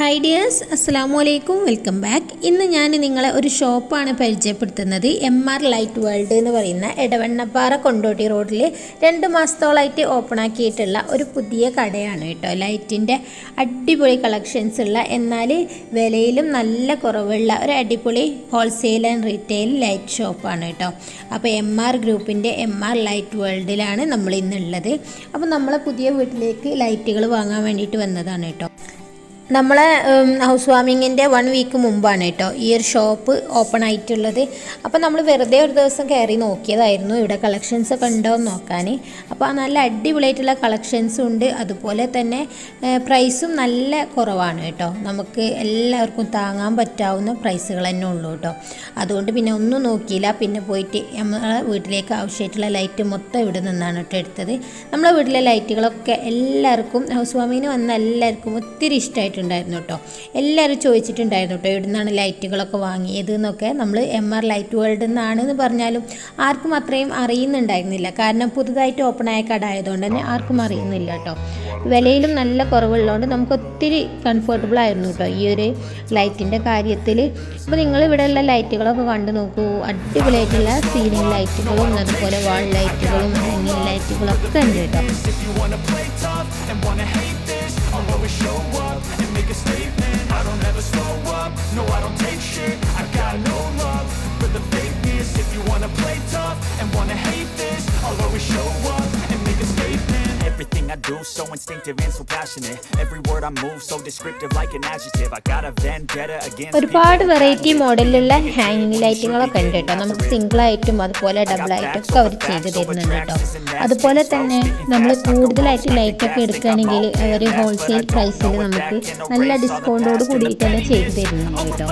Hi dears, അസ്സലാമു അലൈക്കും, welcome back. ഇന്ന് ഞാൻ നിങ്ങളെ ഒരു ഷോപ്പാണ് പരിചയപ്പെടുത്തുന്നത്. MR ലൈറ്റ് വേൾഡ് എന്ന് പറയുന്ന എടവണ്ണപ്പാറ കൊണ്ടോട്ടി റോഡിൽ 2 മാസത്തോളമായിട്ട് ഓപ്പൺ ആക്കിയിട്ടുള്ള ഒരു പുതിയ കടയാണ് കേട്ടോ. ലൈറ്റിൻ്റെ അടിപൊളി കളക്ഷൻസ് ഉള്ള, എന്നാൽ വിലയിലും നല്ല കുറവുള്ള ഒരു അടിപൊളി ഹോൾസെയിൽ ആൻഡ് റീറ്റെയിൽ ലൈറ്റ് ഷോപ്പാണ് കേട്ടോ. അപ്പോൾ MR ഗ്രൂപ്പിൻ്റെ MR ലൈറ്റ് വേൾഡിലാണ് നമ്മൾ ഇന്നുള്ളത്. അപ്പോൾ നമ്മളെ പുതിയ വീട്ടിലേക്ക് ലൈറ്റുകൾ വാങ്ങാൻ വേണ്ടിയിട്ട് വന്നതാണ് കേട്ടോ. നമ്മളെ ഹൗസ് വാമിങ്ങിൻ്റെ 1 വീക്ക് മുമ്പാണ് കേട്ടോ ഈ ഒരു ഷോപ്പ് ഓപ്പൺ ആയിട്ടുള്ളത്. അപ്പോൾ നമ്മൾ വെറുതെ ഒരു ദിവസം കയറി നോക്കിയതായിരുന്നു ഇവിടെ കളക്ഷൻസ് ഒക്കെ ഉണ്ടോ എന്ന് നോക്കാൻ. അപ്പോൾ നല്ല അടിപൊളിയായിട്ടുള്ള കളക്ഷൻസും ഉണ്ട്, അതുപോലെ തന്നെ പ്രൈസും നല്ല കുറവാണ് കേട്ടോ. നമുക്ക് എല്ലാവർക്കും താങ്ങാൻ പറ്റാവുന്ന പ്രൈസുകൾ തന്നെ ഉള്ളൂ കേട്ടോ. അതുകൊണ്ട് പിന്നെ ഒന്നും നോക്കിയില്ല, പിന്നെ പോയിട്ട് നമ്മളെ വീട്ടിലേക്ക് ആവശ്യമായിട്ടുള്ള ലൈറ്റ് മൊത്തം ഇവിടെ നിന്നാണ് കേട്ടോ എടുത്തത്. നമ്മളെ വീട്ടിലെ ലൈറ്റുകളൊക്കെ എല്ലാവർക്കും, ഹൗസ് വാമിങ്ങിന് വന്ന എല്ലാവർക്കും ഒത്തിരി ഇഷ്ടമായിട്ട് ണ്ടായിരുന്നു കേട്ടോ. എല്ലാവരും ചോദിച്ചിട്ടുണ്ടായിരുന്നു കേട്ടോ എവിടുന്നാണ് ലൈറ്റുകളൊക്കെ വാങ്ങിയത് എന്നൊക്കെ. നമ്മൾ MR ലൈറ്റ് വേൾഡ് എന്നാണെന്ന് പറഞ്ഞാലും ആർക്കും അത്രയും അറിയുന്നുണ്ടായിരുന്നില്ല, കാരണം പുതുതായിട്ട് ഓപ്പൺ ആയ കട ആയതുകൊണ്ട് തന്നെ ആർക്കും അറിയുന്നില്ല കേട്ടോ. വിലയിലും നല്ല കുറവുള്ളതുകൊണ്ട് നമുക്ക് ഒത്തിരി കംഫർട്ടബിൾ ആയിരുന്നു കേട്ടോ ഈ ഒരു ലൈറ്റിൻ്റെ കാര്യത്തിൽ. അപ്പോൾ നിങ്ങൾ ഇവിടെയുള്ള ലൈറ്റുകളൊക്കെ കണ്ടു നോക്കൂ. അടിപൊളിയായിട്ടുള്ള സീലിംഗ് ലൈറ്റുകളും അതുപോലെ വാൾ ലൈറ്റുകളും ഹാങ്ങിങ് ലൈറ്റുകളൊക്കെ ഉണ്ട് കേട്ടോ. I'll always show up and make a statement. I don't ever slow up, no I don't take shit. I got no love for the fakeness. If you wanna play tough and wanna hate this, I'll always show up and make a statement. Everything I do so instinctive and so passionate. Every word I move so descriptive like an adjective. I got a vendetta against. ഒരുപാട് variety മോഡലിലുള്ള ഹാങ്ങിങ് ലൈറ്റുകളൊക്കെ ഉണ്ട് കേട്ടോ. നമുക്ക് single ആയിട്ടും അതുപോലെ double ആയിട്ടും ഒക്കെ അവർ ചെയ്ത് തരുന്നുണ്ട് കേട്ടോ. അതുപോലെ തന്നെ നമ്മൾ കൂടുതലായിട്ട് ലൈറ്റൊക്കെ എടുക്കുകയാണെങ്കിൽ അവർ ഹോൾസെയിൽ പ്രൈസിൽ നമുക്ക് നല്ല ഡിസ്കൗണ്ടോട് കൂടിയിട്ട് തന്നെ ചെയ്ത് തരുന്നുണ്ട് കേട്ടോ.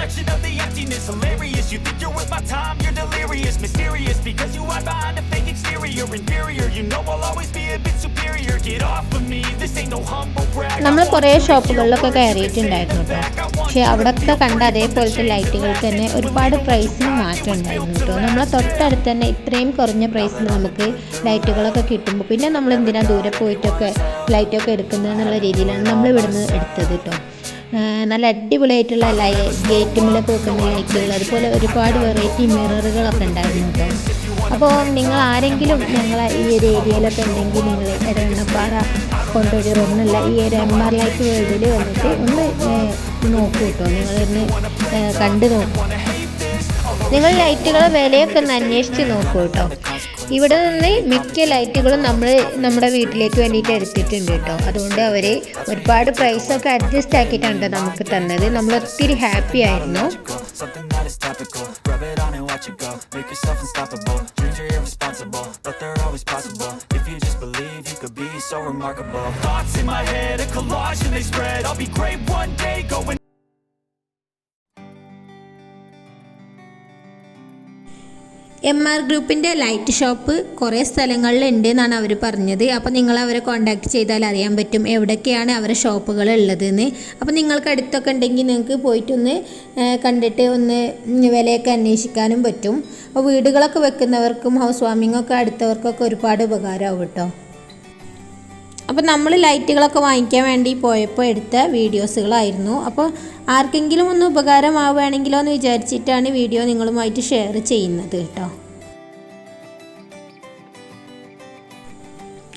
നമ്മൾ കുറേ ഷോപ്പുകളിലൊക്കെ കയറിയിട്ടുണ്ടായിരുന്നു കേട്ടോ. പക്ഷേ അവിടെയൊക്കെ കണ്ട അതേപോലത്തെ ലൈറ്റുകൾക്ക് തന്നെ ഒരുപാട് പ്രൈസിന് മാറ്റം ഉണ്ടായിരുന്നു കേട്ടോ. നമ്മളെ തൊട്ടടുത്ത് തന്നെ ഇത്രയും കുറഞ്ഞ പ്രൈസിൽ നമുക്ക് ലൈറ്റുകളൊക്കെ കിട്ടുമ്പോൾ പിന്നെ നമ്മൾ എന്തിനാ ദൂരെ പോയിട്ടൊക്കെ ലൈറ്റൊക്കെ എടുക്കുന്നതെന്നുള്ള രീതിയിലാണ് നമ്മൾ ഇവിടുന്ന് എടുത്തത് കേട്ടോ. നല്ല അടിപൊളിയായിട്ടുള്ള ഗേറ്റുമ്മിലൊക്കെ വെക്കുന്ന ലൈറ്റുകൾ, അതുപോലെ ഒരുപാട് വെറൈറ്റി മിററുകളൊക്കെ ഉണ്ടായിരുന്നു കേട്ടോ. അപ്പോൾ നിങ്ങൾ ആരെങ്കിലും ഞങ്ങളെ ഈ ഒരു ഏരിയയിലൊക്കെ ഉണ്ടെങ്കിൽ നിങ്ങൾ എടവണ്ണപ്പാറ കൊണ്ടോട്ടി റോഡിനുള്ള ഈ ഒരു MR ലൈറ്റ് വേൾഡിൽ വന്നിട്ട് ഒന്ന് നോക്കൂ കേട്ടോ. നിങ്ങളൊന്ന് കണ്ടു നോക്കൂ. നിങ്ങൾ ലൈറ്റുകളെ വിലയൊക്കെ ഒന്ന് അന്വേഷിച്ച് നോക്കൂ കേട്ടോ. ഇവിടെ നിന്ന് മിക്ക ലൈറ്റുകളും നമ്മുടെ വീട്ടിലേക്ക് വേണ്ടിയിട്ട് എടുത്തിട്ടുണ്ട് കേട്ടോ. അതുകൊണ്ട് അവർ ഒരുപാട് പ്രൈസൊക്കെ അഡ്ജസ്റ്റ് ആക്കിയിട്ടാണ് നമുക്ക് തന്നത്. നമ്മൾ ഒത്തിരി ഹാപ്പി ആയിരുന്നു. MR ഗ്രൂപ്പിൻ്റെ ലൈറ്റ് ഷോപ്പ് കുറേ സ്ഥലങ്ങളിൽ ഉണ്ട് എന്നാണ് അവർ പറഞ്ഞത്. അപ്പോൾ നിങ്ങൾ അവരെ കോൺടാക്റ്റ് ചെയ്താൽ അറിയാൻ പറ്റും എവിടെയൊക്കെയാണ് അവരുടെ ഷോപ്പുകൾ ഉള്ളതെന്ന്. അപ്പോൾ നിങ്ങൾക്ക് അടുത്തൊക്കെ ഉണ്ടെങ്കിൽ നിങ്ങൾക്ക് പോയിട്ടൊന്ന് കണ്ടിട്ട് ഒന്ന് വിലയൊക്കെ അന്വേഷിക്കാനും പറ്റും. അപ്പോൾ വീടുകളൊക്കെ വെക്കുന്നവർക്കും ഹൗസ് വാമിങ്ങൊക്കെ അടുത്തവർക്കൊക്കെ ഒരുപാട് ഉപകാരമാവും കേട്ടോ. അപ്പോൾ നമ്മൾ ലൈറ്റുകളൊക്കെ വാങ്ങിക്കാൻ വേണ്ടി പോയപ്പോൾ എടുത്ത വീഡിയോസുകളായിരുന്നു. അപ്പോൾ ആർക്കെങ്കിലും ഒന്ന് ഉപകാരമാവുകയാണെങ്കിലോ എന്ന് വിചാരിച്ചിട്ടാണ് വീഡിയോ നിങ്ങളുമായിട്ട് ഷെയർ ചെയ്യുന്നത് കേട്ടോ.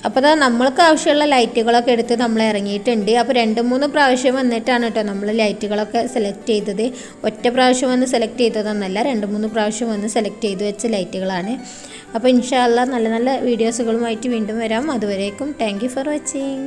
അപ്പോൾ നമ്മൾക്ക് ആവശ്യമുള്ള ലൈറ്റുകളൊക്കെ എടുത്ത് നമ്മൾ ഇറങ്ങിയിട്ടുണ്ട്. അപ്പോൾ 2-3 പ്രാവശ്യം വന്നിട്ടാണ് കേട്ടോ നമ്മൾ ലൈറ്റുകളൊക്കെ സെലക്ട് ചെയ്തത്. ഒറ്റ പ്രാവശ്യം വന്ന് സെലക്ട് ചെയ്തതൊന്നല്ല, 2-3 പ്രാവശ്യം വന്ന് സെലക്ട് ചെയ്ത് വെച്ച ലൈറ്റുകളാണ്. അപ്പോൾ ഇൻഷാ അല്ലാഹ് നല്ല നല്ല വീഡിയോസുകളുമായിട്ട് വീണ്ടും വരാം. അതുവരേക്കും താങ്ക് യു ഫോർ വാച്ചിങ്.